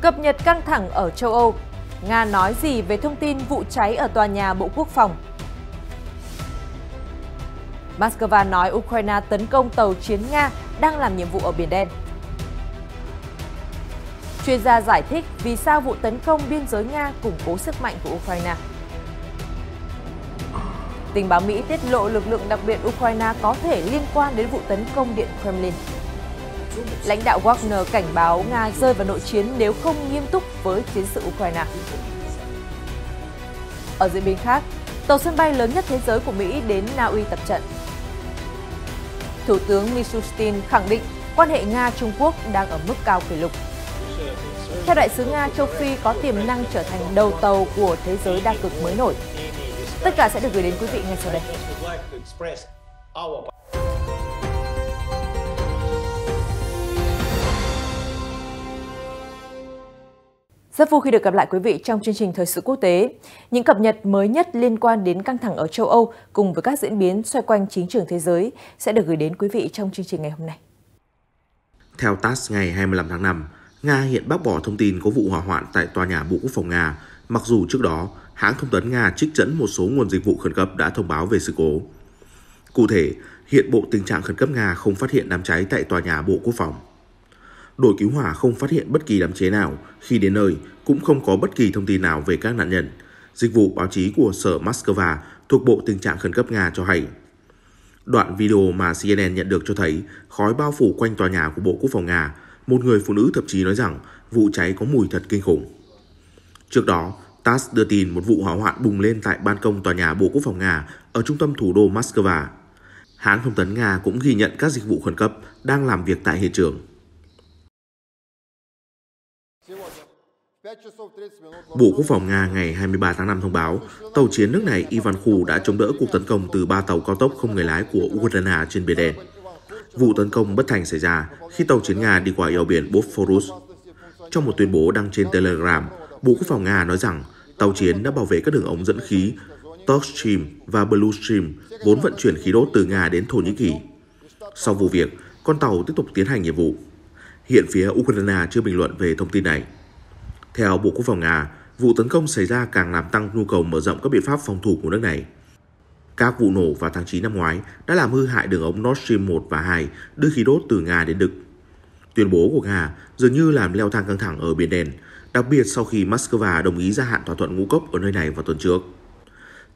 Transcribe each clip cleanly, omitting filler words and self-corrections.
Cập nhật căng thẳng ở châu Âu. Nga nói gì về thông tin vụ cháy ở tòa nhà Bộ Quốc phòng? Moscow nói Ukraine tấn công tàu chiến Nga đang làm nhiệm vụ ở Biển Đen. Chuyên gia giải thích vì sao vụ tấn công biên giới Nga củng cố sức mạnh của Ukraine. Tình báo Mỹ tiết lộ lực lượng đặc biệt Ukraine có thể liên quan đến vụ tấn công Điện Kremlin. Lãnh đạo Wagner cảnh báo Nga rơi vào nội chiến nếu không nghiêm túc với chiến sự Ukraine. Ở diễn biến khác, tàu sân bay lớn nhất thế giới của Mỹ đến Na Uy tập trận. Thủ tướng Mishustin khẳng định quan hệ Nga-Trung Quốc đang ở mức cao kỷ lục. Theo đại sứ Nga, châu Phi có tiềm năng trở thành đầu tàu của thế giới đa cực mới nổi. Tất cả sẽ được gửi đến quý vị ngay sau đây. Rất vui khi được gặp lại quý vị trong chương trình Thời sự quốc tế. Những cập nhật mới nhất liên quan đến căng thẳng ở châu Âu cùng với các diễn biến xoay quanh chính trường thế giới sẽ được gửi đến quý vị trong chương trình ngày hôm nay. Theo TASS ngày 25 tháng 5, Nga hiện bác bỏ thông tin có vụ hỏa hoạn tại tòa nhà Bộ Quốc phòng Nga, mặc dù trước đó hãng thông tấn Nga trích dẫn một số nguồn dịch vụ khẩn cấp đã thông báo về sự cố. Cụ thể, hiện Bộ Tình trạng Khẩn cấp Nga không phát hiện đám cháy tại tòa nhà Bộ Quốc phòng. Đội cứu hỏa không phát hiện bất kỳ đám cháy nào, khi đến nơi cũng không có bất kỳ thông tin nào về các nạn nhân. Dịch vụ báo chí của Sở Moscow thuộc Bộ Tình trạng Khẩn cấp Nga cho hay. Đoạn video mà CNN nhận được cho thấy khói bao phủ quanh tòa nhà của Bộ Quốc phòng Nga. Một người phụ nữ thậm chí nói rằng vụ cháy có mùi thật kinh khủng. Trước đó, TASS đưa tin một vụ hỏa hoạn bùng lên tại ban công tòa nhà Bộ Quốc phòng Nga ở trung tâm thủ đô Moscow. Hãng thông tấn Nga cũng ghi nhận các dịch vụ khẩn cấp đang làm việc tại hiện trường. Bộ Quốc phòng Nga ngày 23 tháng 5 thông báo tàu chiến nước này Ivanku đã chống đỡ cuộc tấn công từ 3 tàu cao tốc không người lái của Ukraine trên Biển Đen. Vụ tấn công bất thành xảy ra khi tàu chiến Nga đi qua eo biển Bosphorus. Trong một tuyên bố đăng trên Telegram, Bộ Quốc phòng Nga nói rằng tàu chiến đã bảo vệ các đường ống dẫn khí Turk Stream và Blue Stream vốn vận chuyển khí đốt từ Nga đến Thổ Nhĩ Kỳ. Sau vụ việc, con tàu tiếp tục tiến hành nhiệm vụ. Hiện phía Ukraine chưa bình luận về thông tin này. Theo Bộ Quốc phòng Nga, vụ tấn công xảy ra càng làm tăng nhu cầu mở rộng các biện pháp phòng thủ của nước này. Các vụ nổ vào tháng 9 năm ngoái đã làm hư hại đường ống Nord Stream 1 và 2 đưa khí đốt từ Nga đến Đức. Tuyên bố của Nga dường như làm leo thang căng thẳng ở Biển Đen, đặc biệt sau khi Moscow đồng ý gia hạn thỏa thuận ngũ cốc ở nơi này vào tuần trước.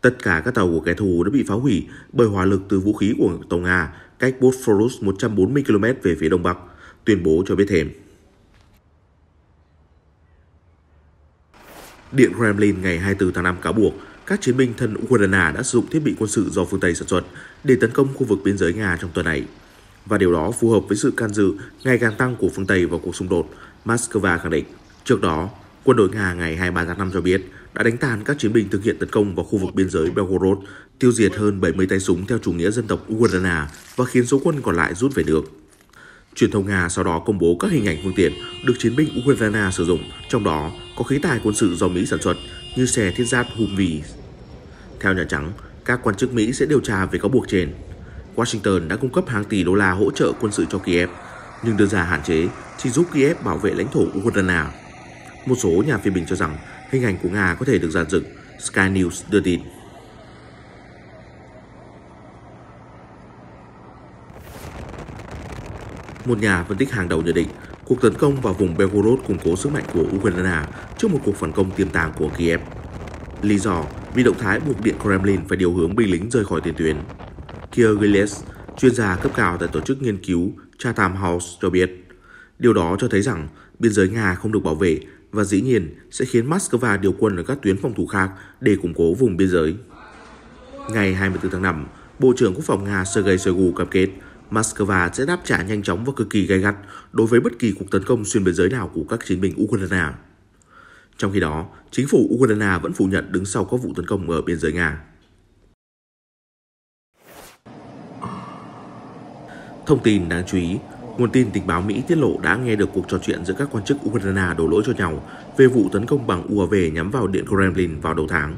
Tất cả các tàu của kẻ thù đã bị phá hủy bởi hỏa lực từ vũ khí của tàu Nga cách Bosphorus 140 km về phía đông bắc, tuyên bố cho biết thêm. Điện Kremlin ngày 24 tháng 5 cáo buộc các chiến binh thân Ukraine đã sử dụng thiết bị quân sự do phương Tây sản xuất để tấn công khu vực biên giới Nga trong tuần này. Và điều đó phù hợp với sự can dự ngày càng tăng của phương Tây vào cuộc xung đột, Moscow khẳng định. Trước đó, quân đội Nga ngày 23 tháng 5 cho biết đã đánh tàn các chiến binh thực hiện tấn công vào khu vực biên giới Belgorod, tiêu diệt hơn 70 tay súng theo chủ nghĩa dân tộc Ukraine và khiến số quân còn lại rút về nước. Truyền thông Nga sau đó công bố các hình ảnh phương tiện được chiến binh Ukraine sử dụng, trong đó có khí tài quân sự do Mỹ sản xuất như xe thiết giáp Humvee. Theo Nhà Trắng, các quan chức Mỹ sẽ điều tra về cáo buộc trên. Washington đã cung cấp hàng tỷ đô la hỗ trợ quân sự cho Kiev, nhưng đưa ra hạn chế chỉ giúp Kiev bảo vệ lãnh thổ Ukraine. Một số nhà phê bình cho rằng hình ảnh của Nga có thể được dàn dựng, Sky News đưa tin. Một nhà phân tích hàng đầu nhận định cuộc tấn công vào vùng Belgorod củng cố sức mạnh của Ukraine trước một cuộc phản công tiềm tàng của Kiev. Lý do vì động thái buộc Điện Kremlin phải điều hướng binh lính rời khỏi tiền tuyến. Keir Giles, chuyên gia cấp cao tại tổ chức nghiên cứu Chatham House cho biết, điều đó cho thấy rằng biên giới Nga không được bảo vệ và dĩ nhiên sẽ khiến Moscow điều quân ở các tuyến phòng thủ khác để củng cố vùng biên giới. Ngày 24 tháng 5, Bộ trưởng Quốc phòng Nga Sergei Shoigu cam kết Moscow sẽ đáp trả nhanh chóng và cực kỳ gay gắt đối với bất kỳ cuộc tấn công xuyên biên giới nào của các chiến binh Ukraine. Trong khi đó, chính phủ Ukraine vẫn phủ nhận đứng sau các vụ tấn công ở biên giới Nga. Thông tin đáng chú ý, nguồn tin tình báo Mỹ tiết lộ đã nghe được cuộc trò chuyện giữa các quan chức Ukraine đổ lỗi cho nhau về vụ tấn công bằng UAV nhắm vào Điện Kremlin vào đầu tháng.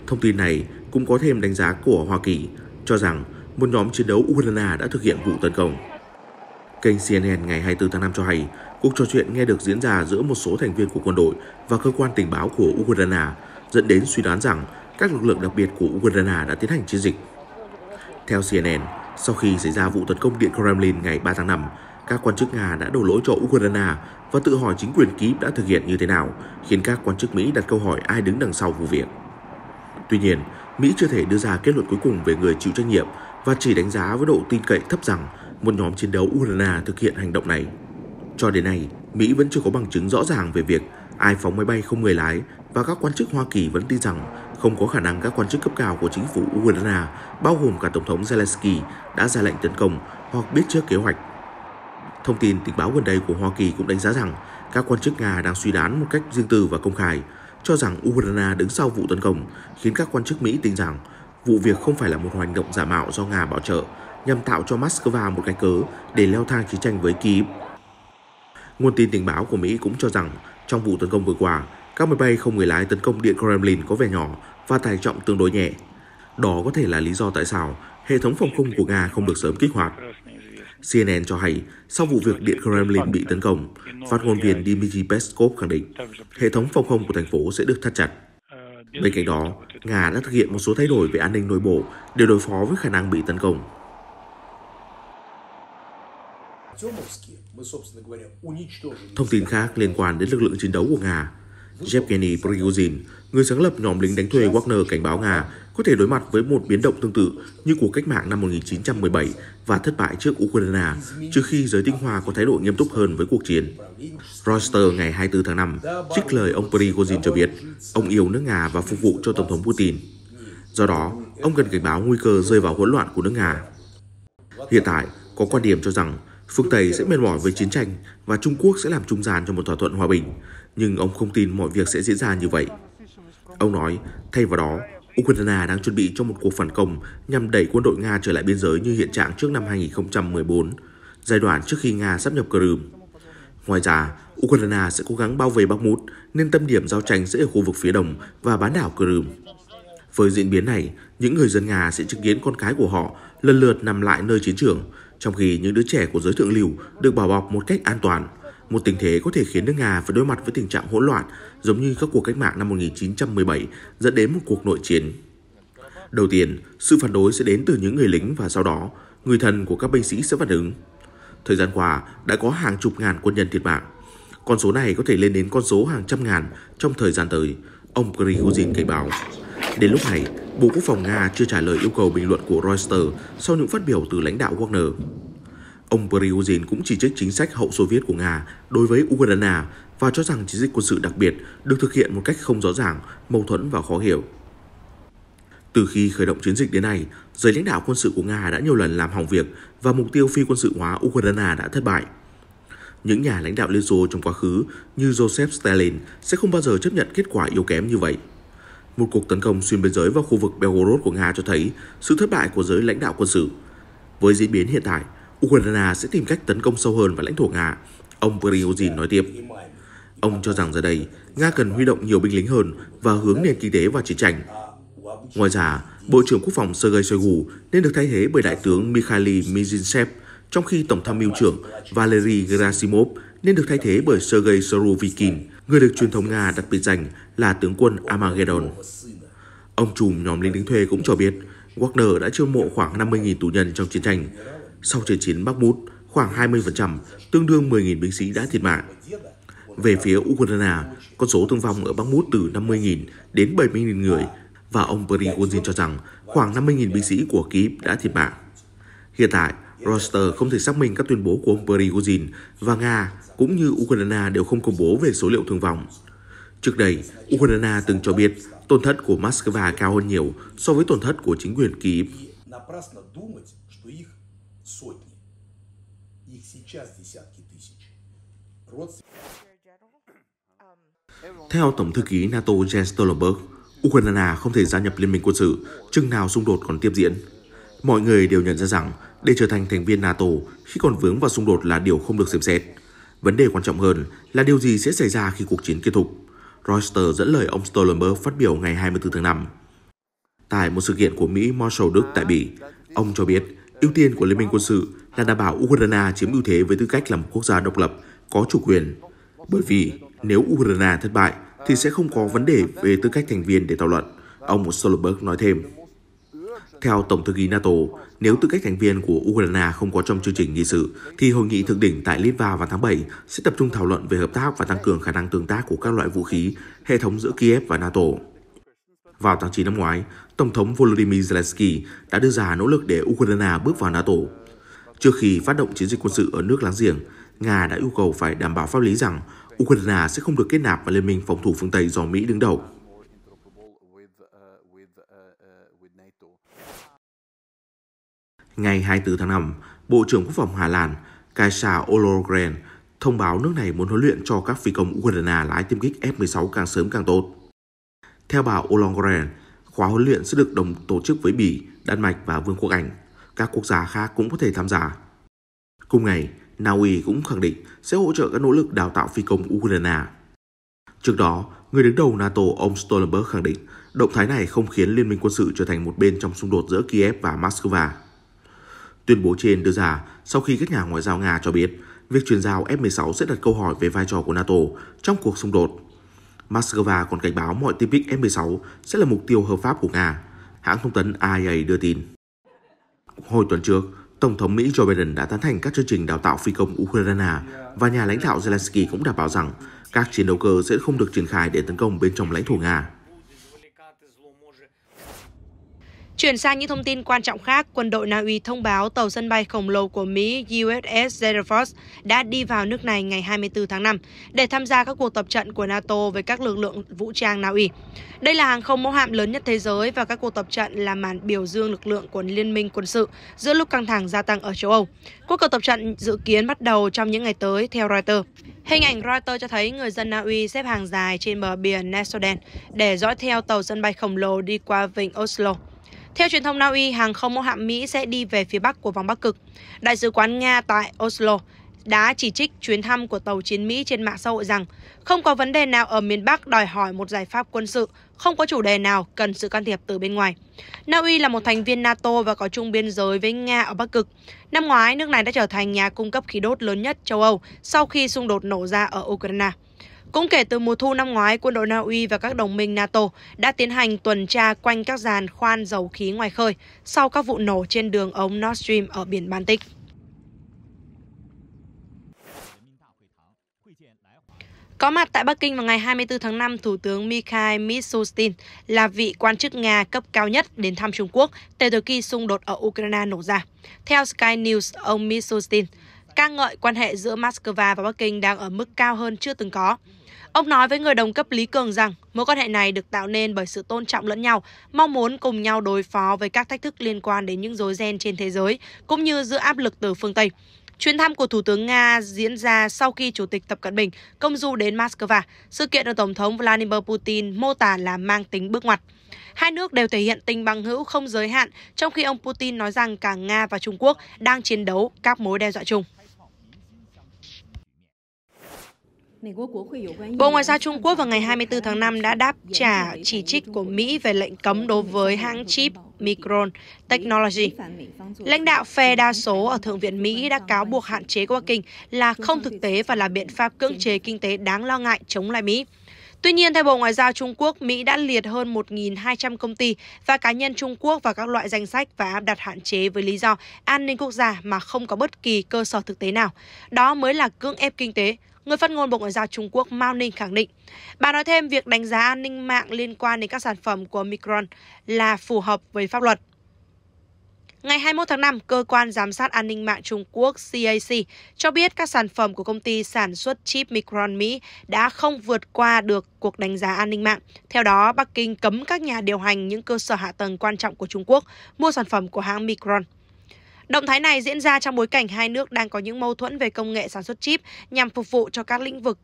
Thông tin này cũng có thêm đánh giá của Hoa Kỳ cho rằng một nhóm chiến đấu Ukraine đã thực hiện vụ tấn công. Kênh CNN ngày 24 tháng 5 cho hay, cuộc trò chuyện nghe được diễn ra giữa một số thành viên của quân đội và cơ quan tình báo của Ukraine, dẫn đến suy đoán rằng các lực lượng đặc biệt của Ukraine đã tiến hành chiến dịch. Theo CNN, sau khi xảy ra vụ tấn công Điện Kremlin ngày 3 tháng 5, các quan chức Nga đã đổ lỗi cho Ukraine và tự hỏi chính quyền Kyiv đã thực hiện như thế nào, khiến các quan chức Mỹ đặt câu hỏi ai đứng đằng sau vụ việc. Tuy nhiên, Mỹ chưa thể đưa ra kết luận cuối cùng về người chịu trách nhiệm và chỉ đánh giá với độ tin cậy thấp rằng một nhóm chiến đấu Ukraine thực hiện hành động này. Cho đến nay, Mỹ vẫn chưa có bằng chứng rõ ràng về việc ai phóng máy bay không người lái và các quan chức Hoa Kỳ vẫn tin rằng không có khả năng các quan chức cấp cao của chính phủ Ukraine, bao gồm cả Tổng thống Zelensky, đã ra lệnh tấn công hoặc biết trước kế hoạch. Thông tin tình báo gần đây của Hoa Kỳ cũng đánh giá rằng các quan chức Nga đang suy đoán một cách riêng tư và công khai, cho rằng Ukraine đứng sau vụ tấn công, khiến các quan chức Mỹ tin rằng vụ việc không phải là một hành động giả mạo do Nga bảo trợ, nhằm tạo cho Moscow một cái cớ để leo thang chiến tranh với Kyiv. Nguồn tin tình báo của Mỹ cũng cho rằng trong vụ tấn công vừa qua, các máy bay không người lái tấn công Điện Kremlin có vẻ nhỏ và tải trọng tương đối nhẹ. Đó có thể là lý do tại sao hệ thống phòng không của Nga không được sớm kích hoạt. CNN cho hay, sau vụ việc Điện Kremlin bị tấn công, phát ngôn viên Dmitry Peskov khẳng định hệ thống phòng không của thành phố sẽ được thắt chặt. Bên cạnh đó, Nga đã thực hiện một số thay đổi về an ninh nội bộ để đối phó với khả năng bị tấn công. Thông tin khác liên quan đến lực lượng chiến đấu của Nga. Yevgeny Prigozhin, người sáng lập nhóm lính đánh thuê Wagner, cảnh báo Nga có thể đối mặt với một biến động tương tự như cuộc cách mạng năm 1917 và thất bại trước Ukraine, trừ khi giới tinh hoa có thái độ nghiêm túc hơn với cuộc chiến. Reuters ngày 24 tháng 5 trích lời ông Prigozhin cho biết ông yêu nước Nga và phục vụ cho Tổng thống Putin. Do đó, ông cần cảnh báo nguy cơ rơi vào hỗn loạn của nước Nga. Hiện tại, có quan điểm cho rằng phương Tây sẽ mệt mỏi với chiến tranh và Trung Quốc sẽ làm trung gian cho một thỏa thuận hòa bình, nhưng ông không tin mọi việc sẽ diễn ra như vậy. Ông nói, thay vào đó, Ukraine đang chuẩn bị cho một cuộc phản công nhằm đẩy quân đội Nga trở lại biên giới như hiện trạng trước năm 2014, giai đoạn trước khi Nga sáp nhập Crimea. Ngoài ra, Ukraine sẽ cố gắng bao vây Bakhmut, nên tâm điểm giao tranh sẽ ở khu vực phía đông và bán đảo Crimea. Với diễn biến này, những người dân Nga sẽ chứng kiến con cái của họ lần lượt nằm lại nơi chiến trường, trong khi những đứa trẻ của giới thượng lưu được bảo bọc một cách an toàn. Một tình thế có thể khiến nước Nga phải đối mặt với tình trạng hỗn loạn, giống như các cuộc cách mạng năm 1917 dẫn đến một cuộc nội chiến. Đầu tiên, sự phản đối sẽ đến từ những người lính và sau đó, người thân của các binh sĩ sẽ phản ứng. Thời gian qua, đã có hàng chục ngàn quân nhân thiệt mạng. Con số này có thể lên đến con số hàng trăm ngàn trong thời gian tới, ông Prigozhin cảnh báo. Đến lúc này, Bộ Quốc phòng Nga chưa trả lời yêu cầu bình luận của Reuters sau những phát biểu từ lãnh đạo Wagner. Ông Prigozhin cũng chỉ trích chính sách hậu Xô Viết của Nga đối với Ukraine và cho rằng chiến dịch quân sự đặc biệt được thực hiện một cách không rõ ràng, mâu thuẫn và khó hiểu. Từ khi khởi động chiến dịch đến nay, giới lãnh đạo quân sự của Nga đã nhiều lần làm hỏng việc và mục tiêu phi quân sự hóa Ukraine đã thất bại. Những nhà lãnh đạo Liên Xô trong quá khứ như Joseph Stalin sẽ không bao giờ chấp nhận kết quả yếu kém như vậy. Một cuộc tấn công xuyên biên giới vào khu vực Belgorod của Nga cho thấy sự thất bại của giới lãnh đạo quân sự. Với diễn biến hiện tại, Ukraine sẽ tìm cách tấn công sâu hơn vào lãnh thổ Nga, ông Prigozhin nói tiếp. Ông cho rằng giờ đây, Nga cần huy động nhiều binh lính hơn và hướng nền kinh tế vào chiến tranh. Ngoài ra, Bộ trưởng Quốc phòng Sergei Shoigu nên được thay thế bởi Đại tướng Mikhail Mizintsev, trong khi Tổng tham mưu trưởng Valery Gerasimov nên được thay thế bởi Sergei Surovikin, người được truyền thông Nga đặt biệt danh là tướng quân Armageddon. Ông trùm nhóm lính đánh thuê cũng cho biết Wagner đã chiêu mộ khoảng 50.000 tù nhân trong chiến tranh. Sau trận chiến Bakhmut, khoảng 20%, tương đương 10.000 binh sĩ đã thiệt mạng. Về phía Ukraine, con số thương vong ở Bakhmut từ 50.000 đến 70.000 người, và ông Prigozhin cho rằng khoảng 50.000 binh sĩ của Kyiv đã thiệt mạng. Hiện tại, Reuters không thể xác minh các tuyên bố của ông Prigozhin và Nga cũng như Ukraine đều không công bố về số liệu thương vong. Trước đây, Ukraine từng cho biết tổn thất của Moscow cao hơn nhiều so với tổn thất của chính quyền Kyiv. Theo Tổng thư ký NATO Jens Stoltenberg, Ukraine không thể gia nhập Liên minh quân sự chừng nào xung đột còn tiếp diễn. Mọi người đều nhận ra rằng để trở thành thành viên NATO khi còn vướng vào xung đột là điều không được xem xét. Vấn đề quan trọng hơn là điều gì sẽ xảy ra khi cuộc chiến kết thúc. Reuters dẫn lời ông Stoltenberg phát biểu ngày 24 tháng 5. Tại một sự kiện của Mỹ Marshall Đức tại Bỉ, ông cho biết ưu tiên của Liên minh quân sự là đảm bảo Ukraine chiếm ưu thế với tư cách là một quốc gia độc lập, có chủ quyền. Bởi vì nếu Ukraine thất bại thì sẽ không có vấn đề về tư cách thành viên để thảo luận, ông Stoltenberg nói thêm. Theo Tổng thư ký NATO, nếu tư cách thành viên của Ukraine không có trong chương trình nghị sự, thì hội nghị thượng đỉnh tại Litva vào tháng 7 sẽ tập trung thảo luận về hợp tác và tăng cường khả năng tương tác của các loại vũ khí, hệ thống giữa Kiev và NATO. Vào tháng 9 năm ngoái, Tổng thống Volodymyr Zelensky đã đưa ra nỗ lực để Ukraine bước vào NATO. Trước khi phát động chiến dịch quân sự ở nước láng giềng, Nga đã yêu cầu phải đảm bảo pháp lý rằng Ukraine sẽ không được kết nạp vào Liên minh phòng thủ phương Tây do Mỹ đứng đầu. Ngày 24 tháng 5, Bộ trưởng Quốc phòng Hà Lan Kaisa Ollongren thông báo nước này muốn huấn luyện cho các phi công Ukraine lái tiêm kích F-16 càng sớm càng tốt. Theo bà Ollongren, khóa huấn luyện sẽ được tổ chức với Bỉ, Đan Mạch và Vương quốc Anh. Các quốc gia khác cũng có thể tham gia. Cùng ngày, Na Uy cũng khẳng định sẽ hỗ trợ các nỗ lực đào tạo phi công Ukraine. Trước đó, người đứng đầu NATO ông Stoltenberg khẳng định động thái này không khiến liên minh quân sự trở thành một bên trong xung đột giữa Kiev và Moscow. Tuyên bố trên đưa ra sau khi các nhà ngoại giao Nga cho biết việc chuyển giao F-16 sẽ đặt câu hỏi về vai trò của NATO trong cuộc xung đột. Moscow còn cảnh báo mọi tiêm kích F-16 sẽ là mục tiêu hợp pháp của Nga, hãng thông tấn RIA đưa tin. Hồi tuần trước, Tổng thống Mỹ Joe Biden đã tán thành các chương trình đào tạo phi công Ukraine và nhà lãnh đạo Zelensky cũng đảm bảo rằng các chiến đấu cơ sẽ không được triển khai để tấn công bên trong lãnh thổ Nga. Chuyển sang những thông tin quan trọng khác, quân đội Na Uy thông báo tàu sân bay khổng lồ của Mỹ USS Gerald Ford đã đi vào nước này ngày 24 tháng 5 để tham gia các cuộc tập trận của NATO với các lực lượng vũ trang Na Uy. Đây là hàng không mẫu hạm lớn nhất thế giới và các cuộc tập trận là màn biểu dương lực lượng của liên minh quân sự giữa lúc căng thẳng gia tăng ở châu Âu. Cuộc tập trận dự kiến bắt đầu trong những ngày tới, theo Reuters. Hình ảnh Reuters cho thấy người dân Na Uy xếp hàng dài trên bờ biển Nesodden để dõi theo tàu sân bay khổng lồ đi qua vịnh Oslo. Theo truyền thông Na Uy, hàng không mẫu hạm Mỹ sẽ đi về phía bắc của vòng Bắc Cực. Đại sứ quán Nga tại Oslo đã chỉ trích chuyến thăm của tàu chiến Mỹ trên mạng xã hội rằng không có vấn đề nào ở miền Bắc đòi hỏi một giải pháp quân sự, không có chủ đề nào cần sự can thiệp từ bên ngoài. Na Uy là một thành viên NATO và có chung biên giới với Nga ở Bắc Cực. Năm ngoái, nước này đã trở thành nhà cung cấp khí đốt lớn nhất châu Âu sau khi xung đột nổ ra ở Ukraine. Cũng kể từ mùa thu năm ngoái, quân đội Na Uy và các đồng minh NATO đã tiến hành tuần tra quanh các giàn khoan dầu khí ngoài khơi sau các vụ nổ trên đường ống Nord Stream ở biển Baltic. Có mặt tại Bắc Kinh vào ngày 24 tháng 5, Thủ tướng Mikhail Mishustin là vị quan chức Nga cấp cao nhất đến thăm Trung Quốc kể từ khi xung đột ở Ukraine nổ ra. Theo Sky News, ông Mishustin ca ngợi quan hệ giữa Moscow và Bắc Kinh đang ở mức cao hơn chưa từng có. Ông nói với người đồng cấp Lý Cường rằng mối quan hệ này được tạo nên bởi sự tôn trọng lẫn nhau, mong muốn cùng nhau đối phó với các thách thức liên quan đến những rối ren trên thế giới, cũng như giữa áp lực từ phương Tây. Chuyến thăm của Thủ tướng Nga diễn ra sau khi Chủ tịch Tập Cận Bình công du đến Moscow, sự kiện được Tổng thống Vladimir Putin mô tả là mang tính bước ngoặt. Hai nước đều thể hiện tình bằng hữu không giới hạn, trong khi ông Putin nói rằng cả Nga và Trung Quốc đang chiến đấu các mối đe dọa chung. Bộ Ngoại giao Trung Quốc vào ngày 24 tháng 5 đã đáp trả chỉ trích của Mỹ về lệnh cấm đối với hãng chip Micron Technology. Lãnh đạo phe đa số ở Thượng viện Mỹ đã cáo buộc hạn chế của Bắc Kinh là không thực tế và là biện pháp cưỡng chế kinh tế đáng lo ngại chống lại Mỹ. Tuy nhiên, theo Bộ Ngoại giao Trung Quốc, Mỹ đã liệt hơn 1.200 công ty và cá nhân Trung Quốc vào các loại danh sách và áp đặt hạn chế với lý do an ninh quốc gia mà không có bất kỳ cơ sở thực tế nào. Đó mới là cưỡng ép kinh tế. Người phát ngôn Bộ Ngoại giao Trung Quốc Mao Ninh khẳng định. Bà nói thêm việc đánh giá an ninh mạng liên quan đến các sản phẩm của Micron là phù hợp với pháp luật. Ngày 21 tháng 5, Cơ quan Giám sát An ninh mạng Trung Quốc CAC cho biết các sản phẩm của công ty sản xuất chip Micron Mỹ đã không vượt qua được cuộc đánh giá an ninh mạng. Theo đó, Bắc Kinh cấm các nhà điều hành những cơ sở hạ tầng quan trọng của Trung Quốc mua sản phẩm của hãng Micron. Động thái này diễn ra trong bối cảnh hai nước đang có những mâu thuẫn về công nghệ sản xuất chip nhằm phục vụ cho các lĩnh vực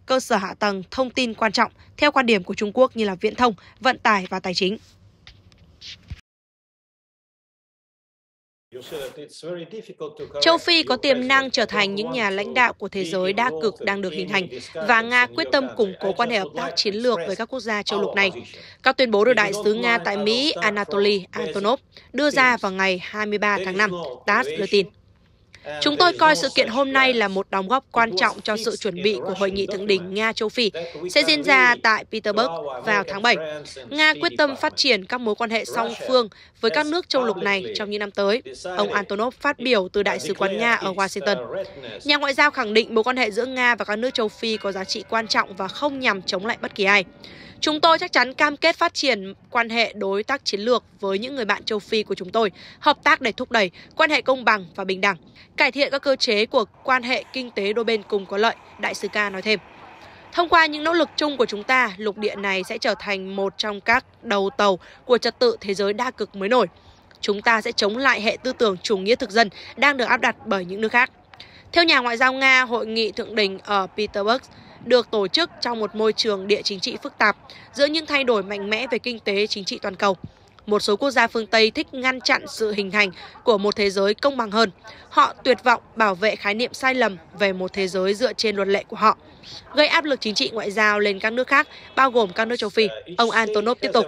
cơ sở hạ tầng thông tin quan trọng theo quan điểm của Trung Quốc như là viễn thông, vận tải và tài chính. Châu Phi có tiềm năng trở thành những nhà lãnh đạo của thế giới đa cực đang được hình hành và Nga quyết tâm củng cố quan hệ hợp tác chiến lược với các quốc gia châu lục này. Các tuyên bố được Đại sứ Nga tại Mỹ Anatoly Antonov đưa ra vào ngày 23 tháng 5, TASS đưa tin. Chúng tôi coi sự kiện hôm nay là một đóng góp quan trọng cho sự chuẩn bị của Hội nghị Thượng đỉnh Nga-Châu Phi sẽ diễn ra tại Petersburg vào tháng 7. Nga quyết tâm phát triển các mối quan hệ song phương với các nước châu lục này trong những năm tới, ông Antonov phát biểu từ Đại sứ quán Nga ở Washington. Nhà ngoại giao khẳng định mối quan hệ giữa Nga và các nước châu Phi có giá trị quan trọng và không nhằm chống lại bất kỳ ai. Chúng tôi chắc chắn cam kết phát triển quan hệ đối tác chiến lược với những người bạn châu Phi của chúng tôi, hợp tác để thúc đẩy quan hệ công bằng và bình đẳng, cải thiện các cơ chế của quan hệ kinh tế đôi bên cùng có lợi, đại sứ Ca nói thêm. Thông qua những nỗ lực chung của chúng ta, lục địa này sẽ trở thành một trong các đầu tàu của trật tự thế giới đa cực mới nổi. Chúng ta sẽ chống lại hệ tư tưởng chủ nghĩa thực dân đang được áp đặt bởi những nước khác. Theo nhà ngoại giao Nga, hội nghị thượng đỉnh ở Petersburg được tổ chức trong một môi trường địa chính trị phức tạp giữa những thay đổi mạnh mẽ về kinh tế chính trị toàn cầu. Một số quốc gia phương Tây thích ngăn chặn sự hình thành của một thế giới công bằng hơn. Họ tuyệt vọng bảo vệ khái niệm sai lầm về một thế giới dựa trên luật lệ của họ, gây áp lực chính trị ngoại giao lên các nước khác, bao gồm các nước châu Phi. Ông Antonov tiếp tục.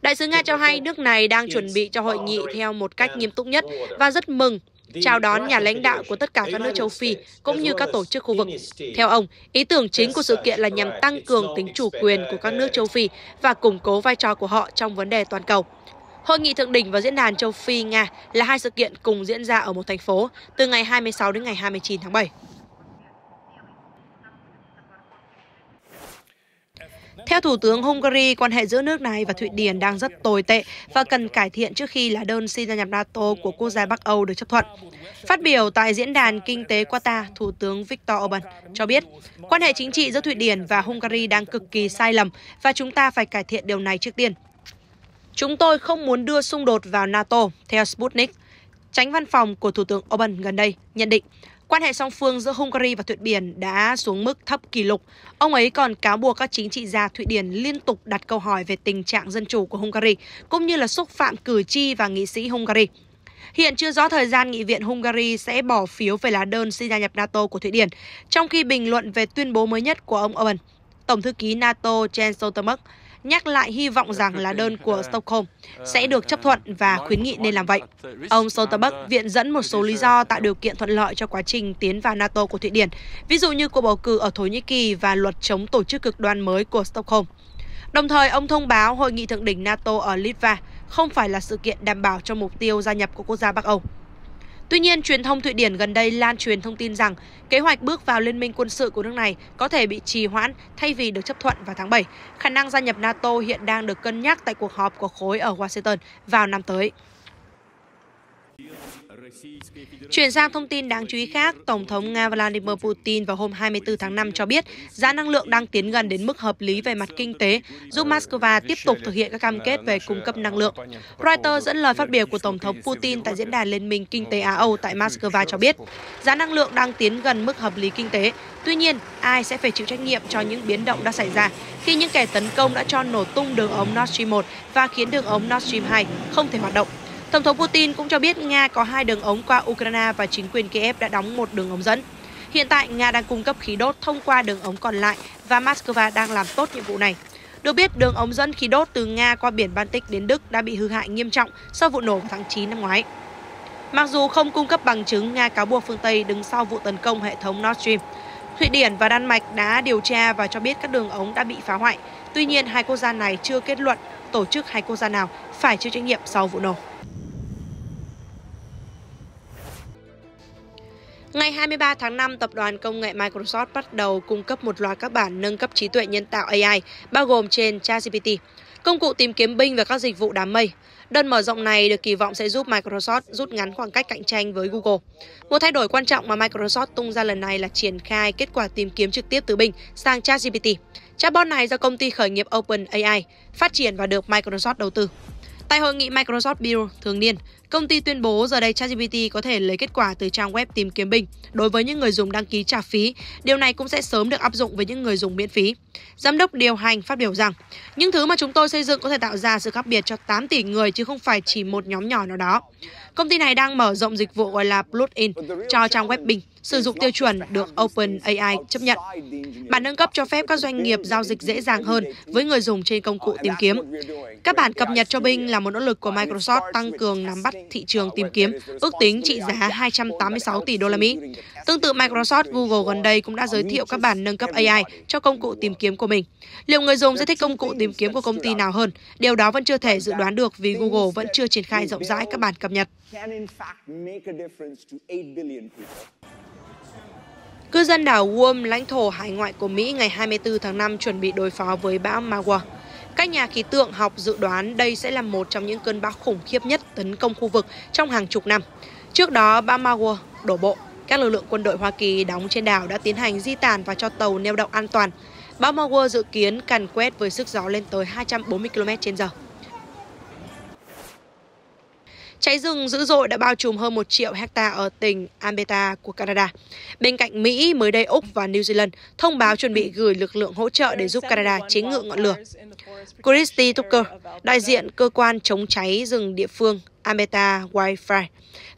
Đại sứ Nga cho hay nước này đang chuẩn bị cho hội nghị theo một cách nghiêm túc nhất và rất mừng chào đón nhà lãnh đạo của tất cả các nước châu Phi cũng như các tổ chức khu vực. Theo ông, ý tưởng chính của sự kiện là nhằm tăng cường tính chủ quyền của các nước châu Phi và củng cố vai trò của họ trong vấn đề toàn cầu. Hội nghị thượng đỉnh và diễn đàn châu Phi-Nga là hai sự kiện cùng diễn ra ở một thành phố từ ngày 26 đến ngày 29 tháng 7. Theo Thủ tướng Hungary, quan hệ giữa nước này và Thụy Điển đang rất tồi tệ và cần cải thiện trước khi lá đơn xin gia nhập NATO của quốc gia Bắc Âu được chấp thuận. Phát biểu tại diễn đàn kinh tế Qatar, Thủ tướng Viktor Orbán cho biết, quan hệ chính trị giữa Thụy Điển và Hungary đang cực kỳ sai lầm và chúng ta phải cải thiện điều này trước tiên. Chúng tôi không muốn đưa xung đột vào NATO, theo Sputnik. Chánh văn phòng của Thủ tướng Orbán gần đây nhận định, quan hệ song phương giữa Hungary và Thụy Điển đã xuống mức thấp kỷ lục. Ông ấy còn cáo buộc các chính trị gia Thụy Điển liên tục đặt câu hỏi về tình trạng dân chủ của Hungary, cũng như là xúc phạm cử tri và nghị sĩ Hungary. Hiện chưa rõ thời gian Nghị viện Hungary sẽ bỏ phiếu về lá đơn xin gia nhập NATO của Thụy Điển, trong khi bình luận về tuyên bố mới nhất của ông Orbán. Tổng thư ký NATO Jens Stoltenberg nhắc lại hy vọng rằng lá đơn của Stockholm sẽ được chấp thuận và khuyến nghị nên làm vậy. Ông Stoltenberg viện dẫn một số lý do tạo điều kiện thuận lợi cho quá trình tiến vào NATO của Thụy Điển, ví dụ như cuộc bầu cử ở Thổ Nhĩ Kỳ và luật chống tổ chức cực đoan mới của Stockholm. Đồng thời, ông thông báo hội nghị thượng đỉnh NATO ở Litva không phải là sự kiện đảm bảo cho mục tiêu gia nhập của quốc gia Bắc Âu. Tuy nhiên, truyền thông Thụy Điển gần đây lan truyền thông tin rằng kế hoạch bước vào liên minh quân sự của nước này có thể bị trì hoãn thay vì được chấp thuận vào tháng 7. Khả năng gia nhập NATO hiện đang được cân nhắc tại cuộc họp của khối ở Washington vào năm tới. Chuyển sang thông tin đáng chú ý khác, Tổng thống Nga Vladimir Putin vào hôm 24 tháng 5 cho biết giá năng lượng đang tiến gần đến mức hợp lý về mặt kinh tế, giúp Moscow tiếp tục thực hiện các cam kết về cung cấp năng lượng. Reuters dẫn lời phát biểu của Tổng thống Putin tại Diễn đàn Liên minh Kinh tế Á-Âu tại Moscow cho biết giá năng lượng đang tiến gần mức hợp lý kinh tế. Tuy nhiên, ai sẽ phải chịu trách nhiệm cho những biến động đã xảy ra khi những kẻ tấn công đã cho nổ tung đường ống Nord Stream 1 và khiến đường ống Nord Stream 2 không thể hoạt động. Tổng thống Putin cũng cho biết Nga có 2 đường ống qua Ukraine và chính quyền Kiev đã đóng một đường ống dẫn. Hiện tại, Nga đang cung cấp khí đốt thông qua đường ống còn lại và Moscow đang làm tốt nhiệm vụ này. Được biết, đường ống dẫn khí đốt từ Nga qua biển Baltic đến Đức đã bị hư hại nghiêm trọng sau vụ nổ vào tháng 9 năm ngoái. Mặc dù không cung cấp bằng chứng, Nga cáo buộc phương Tây đứng sau vụ tấn công hệ thống Nord Stream. Thụy Điển và Đan Mạch đã điều tra và cho biết các đường ống đã bị phá hoại. Tuy nhiên, hai quốc gia này chưa kết luận tổ chức hay quốc gia nào phải chịu trách nhiệm sau vụ nổ. Ngày 23 tháng 5, tập đoàn công nghệ Microsoft bắt đầu cung cấp một loạt các bản nâng cấp trí tuệ nhân tạo AI, bao gồm trên ChatGPT, công cụ tìm kiếm Bing và các dịch vụ đám mây. Đơn mở rộng này được kỳ vọng sẽ giúp Microsoft rút ngắn khoảng cách cạnh tranh với Google. Một thay đổi quan trọng mà Microsoft tung ra lần này là triển khai kết quả tìm kiếm trực tiếp từ Bing sang ChatGPT. Chatbot này do công ty khởi nghiệp OpenAI phát triển và được Microsoft đầu tư. Tại hội nghị Microsoft Build thường niên, công ty tuyên bố giờ đây ChatGPT có thể lấy kết quả từ trang web tìm kiếm Bing đối với những người dùng đăng ký trả phí. Điều này cũng sẽ sớm được áp dụng với những người dùng miễn phí. Giám đốc điều hành phát biểu rằng, những thứ mà chúng tôi xây dựng có thể tạo ra sự khác biệt cho 8 tỷ người chứ không phải chỉ một nhóm nhỏ nào đó. Công ty này đang mở rộng dịch vụ gọi là plugin cho trang web Bing, sử dụng tiêu chuẩn được OpenAI chấp nhận. Bản nâng cấp cho phép các doanh nghiệp giao dịch dễ dàng hơn với người dùng trên công cụ tìm kiếm. Các bản cập nhật cho Bing là một nỗ lực của Microsoft tăng cường nắm bắt thị trường tìm kiếm, ước tính trị giá 286 tỷ đô la Mỹ. Tương tự Microsoft, Google gần đây cũng đã giới thiệu các bản nâng cấp AI cho công cụ tìm kiếm của mình. Liệu người dùng sẽ thích công cụ tìm kiếm của công ty nào hơn? Điều đó vẫn chưa thể dự đoán được vì Google vẫn chưa triển khai rộng rãi các bản cập nhật. Cư dân đảo Guam, lãnh thổ hải ngoại của Mỹ ngày 24 tháng 5 chuẩn bị đối phó với bão Magua. Các nhà khí tượng học dự đoán đây sẽ là một trong những cơn bão khủng khiếp nhất tấn công khu vực trong hàng chục năm. Trước đó, bão Magua đổ bộ, các lực lượng quân đội Hoa Kỳ đóng trên đảo đã tiến hành di tản và cho tàu neo đậu an toàn. Bão Magua dự kiến càn quét với sức gió lên tới 240 km/h. Cháy rừng dữ dội đã bao trùm hơn 1 triệu hecta ở tỉnh Alberta của Canada. Bên cạnh Mỹ, mới đây Úc và New Zealand thông báo chuẩn bị gửi lực lượng hỗ trợ để giúp Canada chế ngự ngọn lửa. Christy Tucker, đại diện cơ quan chống cháy rừng địa phương Alberta Wildfire,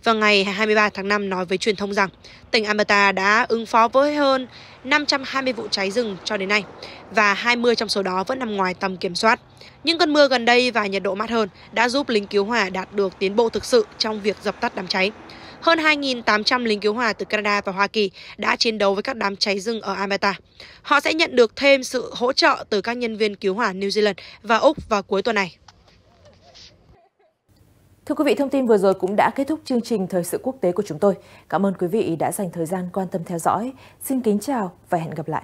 vào ngày 23 tháng 5 nói với truyền thông rằng tỉnh Alberta đã ứng phó với hơn 520 vụ cháy rừng cho đến nay và 20 trong số đó vẫn nằm ngoài tầm kiểm soát. Những cơn mưa gần đây và nhiệt độ mát hơn đã giúp lính cứu hỏa đạt được tiến bộ thực sự trong việc dập tắt đám cháy. Hơn 2.800 lính cứu hỏa từ Canada và Hoa Kỳ đã chiến đấu với các đám cháy rừng ở Alberta. Họ sẽ nhận được thêm sự hỗ trợ từ các nhân viên cứu hỏa New Zealand và Úc vào cuối tuần này. Thưa quý vị, thông tin vừa rồi cũng đã kết thúc chương trình Thời sự quốc tế của chúng tôi. Cảm ơn quý vị đã dành thời gian quan tâm theo dõi. Xin kính chào và hẹn gặp lại.